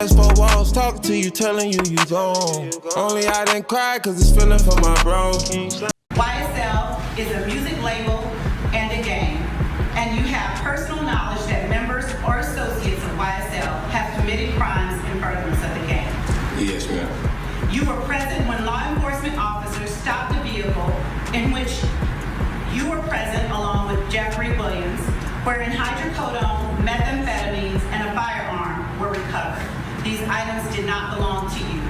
That's 4 walls talking to you, telling you gone. Only I didn't cry cause it's feeling for my bro. YSL is a music label and a game, and you have personal knowledge that members or associates of YSL have committed crimes in furtherance of the game. Yes, ma'am. You were present when law enforcement officers stopped a vehicle in which you were present along with Jeffrey Williams, wherein hydrocodone, methamphetamines, and a firearm were recovered. These items did not belong to you.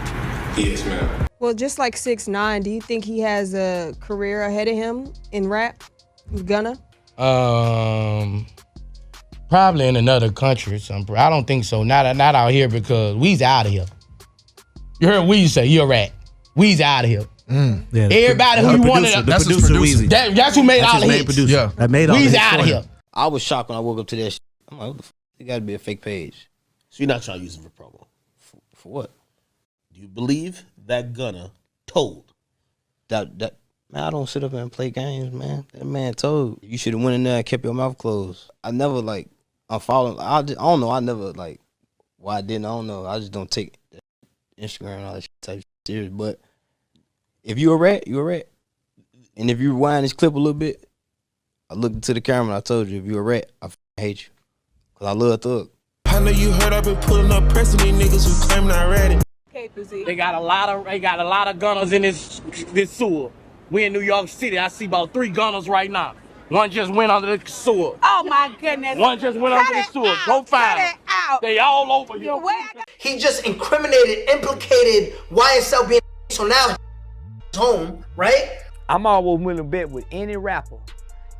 Yes, ma'am. Well, just like 6ix9ine, do you think he has a career ahead of him in rap? Gunna? Probably in another country. I don't think so. Not out here because Weezy out of here. You heard Weezy say, you're a rat. Weezy out of here. Yeah, Everybody who you wanted, that's his producer. Weezy. That's who made all the hits. Producer. Yeah. That made all the Weezy hits out of for here. him. I was shocked when I woke up to that shit. I'm like, what the fuck? It gotta be a fake page. So you're not trying to use it for promo? For what? Do you believe that Gunna told? That man, I don't sit up and play games, man. That man told. You should have went in there and kept your mouth closed. I never unfollowed. I don't know. I never why I didn't. I don't know. I just don't take Instagram and all that shit type serious. But if you a rat, you a rat. And if you rewind this clip a little bit, I looked into the camera and I told you, if you a rat, I hate you. Cause I love Thug. I know you heard I've been pulling up pressing these niggas who claim not ready. They got a lot of gunners in this sewer. We in New York City. I see about 3 gunners right now. One just went under the sewer. Oh my goodness. One just went under the sewer. Go find them. They all over here. He just implicated YSL being so now home, right? I'm always willing to bet with any rapper.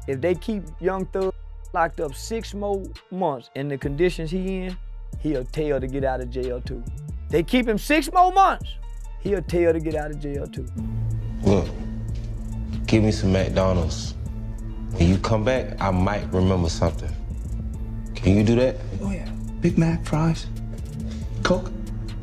If they keep Young Thug locked up 6 more months in the conditions he in, he'll tell to get out of jail too. They keep him 6 more months, he'll tell to get out of jail too. Look, give me some McDonald's. When you come back, I might remember something. Can you do that? Oh yeah. Big Mac, fries, Coke.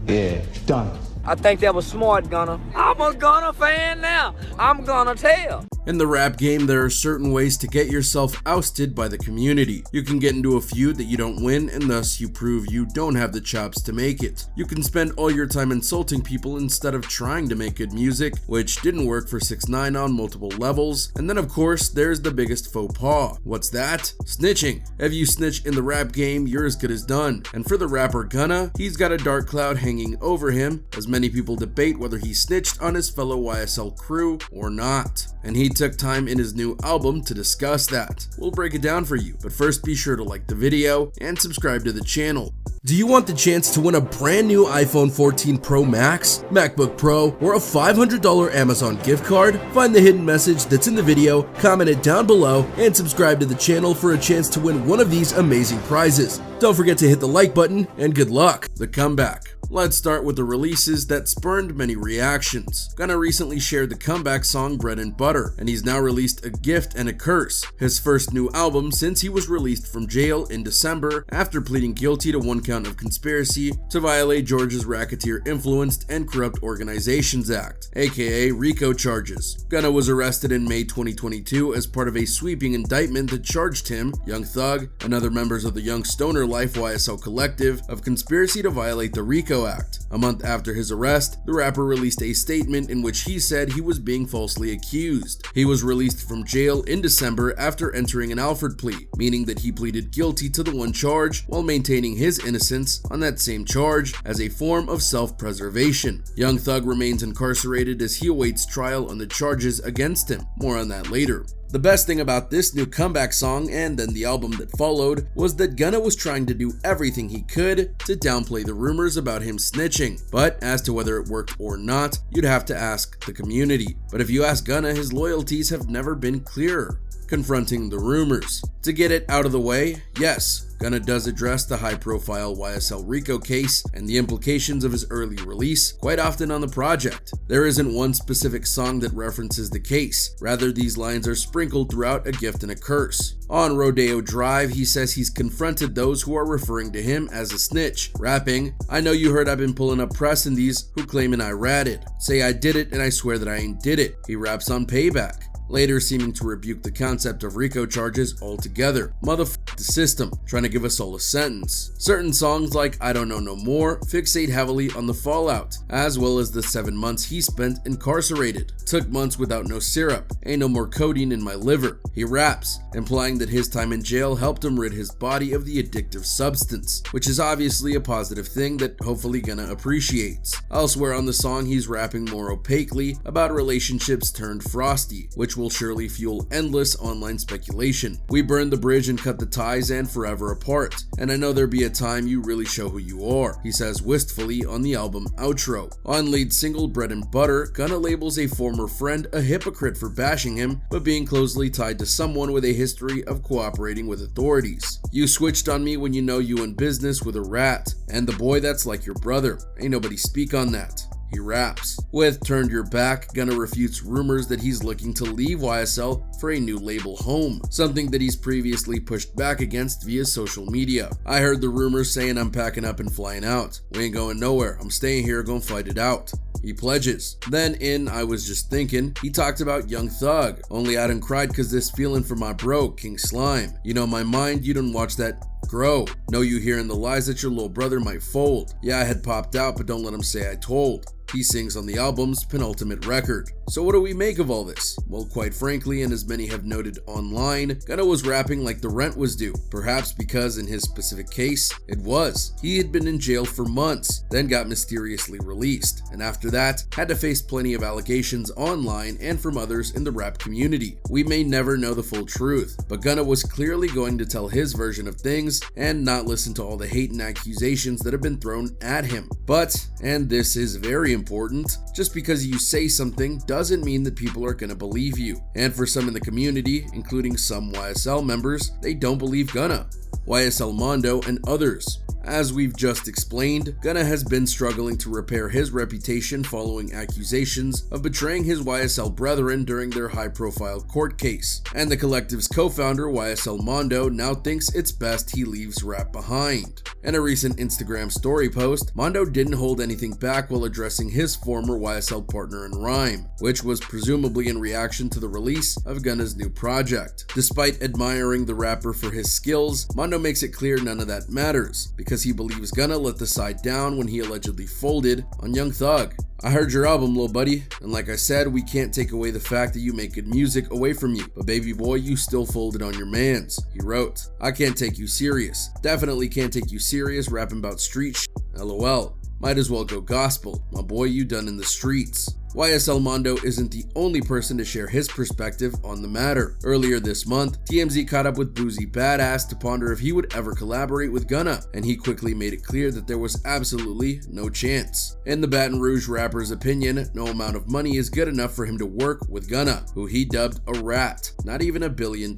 Yeah. Done. I think that was smart, Gunna. I'm a Gunna fan now. I'm gonna tell. In the rap game, there are certain ways to get yourself ousted by the community. You can get into a feud that you don't win, and thus you prove you don't have the chops to make it. You can spend all your time insulting people instead of trying to make good music, which didn't work for 6ix9ine on multiple levels. And then of course, there's the biggest faux pas. What's that? Snitching. If you snitch in the rap game, you're as good as done. And for the rapper Gunna, he's got a dark cloud hanging over him, as many people debate whether he snitched on his fellow YSL crew or not. And he took time in his new album to discuss that. We'll break it down for you, but first be sure to like the video and subscribe to the channel. Do you want the chance to win a brand new iPhone 14 Pro Max, MacBook Pro, or a $500 Amazon gift card? Find the hidden message that's in the video, comment it down below, and subscribe to the channel for a chance to win one of these amazing prizes. Don't forget to hit the like button, and good luck. The comeback. Let's start with the releases that spurned many reactions. Gunna recently shared the comeback song Bread and Butter, and he's now released A Gift and a Curse, his first new album since he was released from jail in December after pleading guilty to 1 count of conspiracy to violate Georgia's Racketeer Influenced and Corrupt Organizations Act, aka RICO charges. Gunna was arrested in May 2022 as part of a sweeping indictment that charged him, Young Thug, and other members of the Young Stoner Life YSL collective of conspiracy to violate the RICO Act. A month after his arrest, the rapper released a statement in which he said he was being falsely accused. He was released from jail in December after entering an Alford plea, meaning that he pleaded guilty to the one charge while maintaining his innocence on that same charge as a form of self-preservation. Young Thug remains incarcerated as he awaits trial on the charges against him. More on that later. The best thing about this new comeback song and then the album that followed was that Gunna was trying to do everything he could to downplay the rumors about him snitching. But as to whether it worked or not, you'd have to ask the community. But if you ask Gunna, his loyalties have never been clearer. Confronting the rumors. To get it out of the way, yes, Gunna does address the high-profile YSL RICO case and the implications of his early release quite often on the project. There isn't one specific song that references the case, rather these lines are sprinkled throughout A Gift and a Curse. On Rodeo Drive, he says he's confronted those who are referring to him as a snitch, rapping, "I know you heard I've been pulling up press in these who claiming I ratted. Say I did it and I swear that I ain't did it." He raps on payback. later seeming to rebuke the concept of RICO charges altogether. Motherfuck the system, trying to give us all a sentence. Certain songs like I Don't Know No More fixate heavily on the fallout, as well as the 7 months he spent incarcerated. Took months without no syrup, ain't no more codeine in my liver. He raps, implying that his time in jail helped him rid his body of the addictive substance, which is obviously a positive thing that hopefully Gunna appreciates. Elsewhere on the song, he's rapping more opaquely about relationships turned frosty, which will surely fuel endless online speculation. We burned the bridge and cut the ties and forever apart, and I know there'll be a time you really show who you are, he says wistfully on the album outro. On lead single Bread and Butter, Gunna labels a former friend a hypocrite for bashing him, but being closely tied to someone with a history of cooperating with authorities. You switched on me when you know you in business with a rat, and the boy that's like your brother. Ain't nobody speak on that. He raps. With Turned Your Back, Gunna refutes rumors that he's looking to leave YSL for a new label home, something that he's previously pushed back against via social media. I heard the rumors saying I'm packing up and flying out. We ain't going nowhere. I'm staying here, gonna fight it out. He pledges. Then in I Was Just Thinking, he talked about Young Thug. Only I done cried cause this feeling for my bro, King Slime. You know my mind, you done watch that grow. Know you hearing the lies that your little brother might fold. Yeah, I had popped out, but don't let him say I told. He sings on the album's penultimate record. So what do we make of all this? Well, quite frankly, and as many have noted online, Gunna was rapping like the rent was due. Perhaps because in his specific case, it was. He had been in jail for months, then got mysteriously released, and after that, had to face plenty of allegations online and from others in the rap community. We may never know the full truth, but Gunna was clearly going to tell his version of things and not listen to all the hate and accusations that have been thrown at him. But, and this is very important, just because you say something doesn't mean that people are gonna believe you. And for some in the community, including some YSL members, they don't believe Gunna, YSL Mondo, and others. As we've just explained, Gunna has been struggling to repair his reputation following accusations of betraying his YSL brethren during their high-profile court case, and the collective's co-founder YSL Mondo now thinks it's best he leaves rap behind. In a recent Instagram story post, Mondo didn't hold anything back while addressing his former YSL partner in rhyme, which was presumably in reaction to the release of Gunna's new project. Despite admiring the rapper for his skills, Mondo makes it clear none of that matters, because he believes Gunna let the side down when he allegedly folded on Young Thug. I heard your album, lil buddy, and like I said, we can't take away the fact that you make good music away from you, but baby boy, you still folded on your mans, he wrote. I can't take you serious. Definitely can't take you serious rapping about street shit, lol. Might as well go gospel. My boy, you done in the streets. YSL Mondo isn't the only person to share his perspective on the matter. Earlier this month, TMZ caught up with Boozy Badass to ponder if he would ever collaborate with Gunna, and he quickly made it clear that there was absolutely no chance. In the Baton Rouge rapper's opinion, no amount of money is good enough for him to work with Gunna, who he dubbed a rat, not even $1 billion.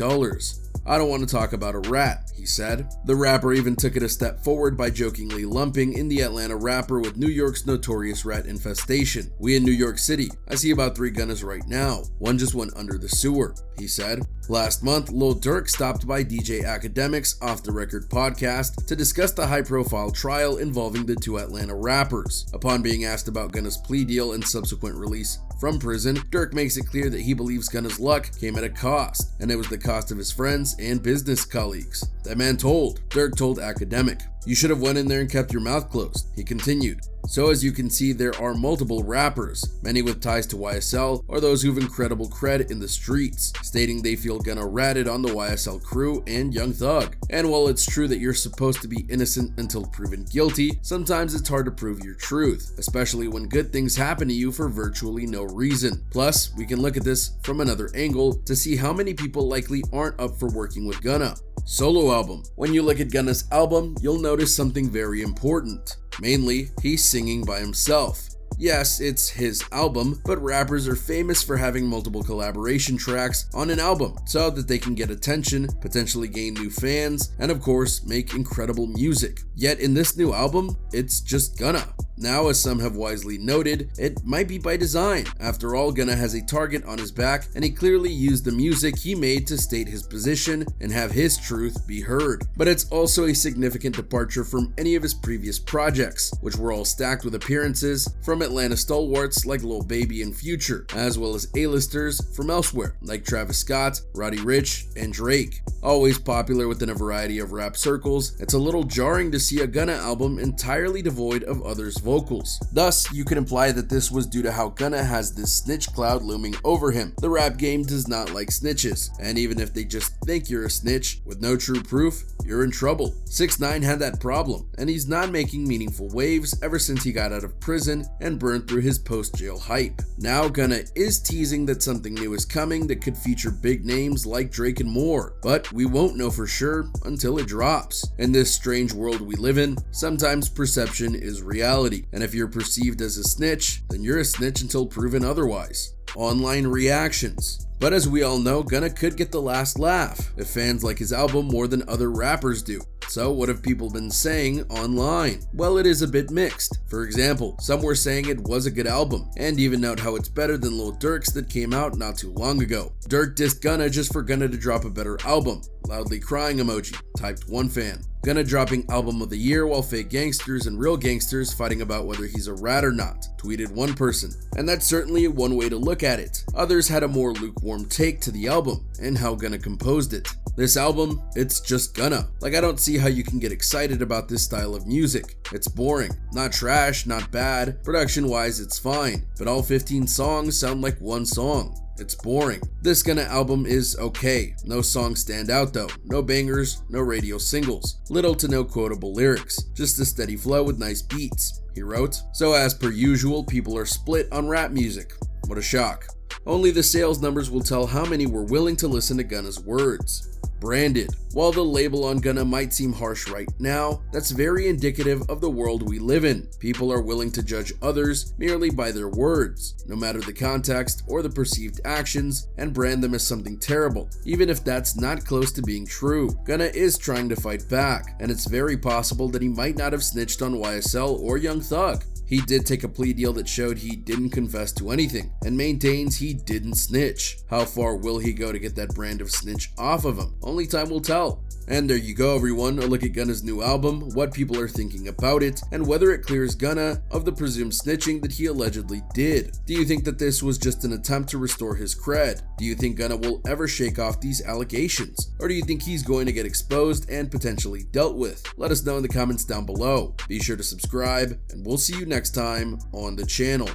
I don't want to talk about a rat, he said. The rapper even took it a step forward by jokingly lumping in the Atlanta rapper with New York's notorious rat infestation. We in New York City, I see about 3 Gunnas right now. One just went under the sewer, he said. Last month, Lil Durk stopped by DJ Academic's Off the Record podcast to discuss the high-profile trial involving the 2 Atlanta rappers. Upon being asked about Gunna's plea deal and subsequent release from prison, Durk makes it clear that he believes Gunna's luck came at a cost, and it was the cost of his friends and business colleagues. That man told. Durk told Academic, "You should have went in there and kept your mouth closed," he continued. So as you can see, there are multiple rappers, many with ties to YSL or those who've incredible cred in the streets, stating they feel Gunna ratted on the YSL crew and Young Thug. And while it's true that you're supposed to be innocent until proven guilty, sometimes it's hard to prove your truth, especially when good things happen to you for virtually no reason. Plus, we can look at this from another angle to see how many people likely aren't up for working with Gunna. Solo album. When you look at Gunna's album, you'll notice something very important. Mainly, he's singing by himself. Yes, it's his album, but rappers are famous for having multiple collaboration tracks on an album so that they can get attention, potentially gain new fans, and of course, make incredible music. Yet in this new album, it's just Gunna. Now, as some have wisely noted, it might be by design. After all, Gunna has a target on his back, and he clearly used the music he made to state his position and have his truth be heard. But it's also a significant departure from any of his previous projects, which were all stacked with appearances from Atlanta stalwarts like Lil Baby and Future, as well as A-listers from elsewhere like Travis Scott, Roddy Ricch, and Drake. Always popular within a variety of rap circles, it's a little jarring to see a Gunna album entirely devoid of others' vocals. Thus, you could imply that this was due to how Gunna has this snitch cloud looming over him. The rap game does not like snitches, and even if they just think you're a snitch with no true proof, you're in trouble. 6ix9ine had that problem, and he's not making meaningful waves ever since he got out of prison and burned through his post-jail hype. Now Gunna is teasing that something new is coming that could feature big names like Drake and more, but we won't know for sure until it drops. In this strange world we live in, sometimes perception is reality, and if you're perceived as a snitch, then you're a snitch until proven otherwise. Online reactions. But as we all know, Gunna could get the last laugh if fans like his album more than other rappers do. So what have people been saying online? Well, it is a bit mixed. For example, some were saying it was a good album, and even note how it's better than Lil Durk's that came out not too long ago. Durk dissed Gunna just for Gunna to drop a better album. Loudly crying emoji, typed one fan. Gunna dropping album of the year while fake gangsters and real gangsters fighting about whether he's a rat or not, tweeted one person. And that's certainly one way to look at it. Others had a more lukewarm take to the album and how Gunna composed it. This album, it's just Gunna. Like, I don't see how you can get excited about this style of music. It's boring. Not trash, not bad. Production-wise, it's fine. But all 15 songs sound like one song. It's boring. This Gunna album is okay. No songs stand out though. No bangers, no radio singles. Little to no quotable lyrics. Just a steady flow with nice beats, he wrote. So as per usual, people are split on rap music. What a shock. Only the sales numbers will tell how many were willing to listen to Gunna's words. Branded. While the label on Gunna might seem harsh right now, that's very indicative of the world we live in. People are willing to judge others merely by their words, no matter the context or the perceived actions, and brand them as something terrible, even if that's not close to being true. Gunna is trying to fight back, and it's very possible that he might not have snitched on YSL or Young Thug. He did take a plea deal that showed he didn't confess to anything, and maintains he didn't snitch. How far will he go to get that brand of snitch off of him? Only time will tell. And there you go everyone, a look at Gunna's new album, what people are thinking about it, and whether it clears Gunna of the presumed snitching that he allegedly did. Do you think that this was just an attempt to restore his cred? Do you think Gunna will ever shake off these allegations? Or do you think he's going to get exposed and potentially dealt with? Let us know in the comments down below. Be sure to subscribe, and we'll see you next time on the channel.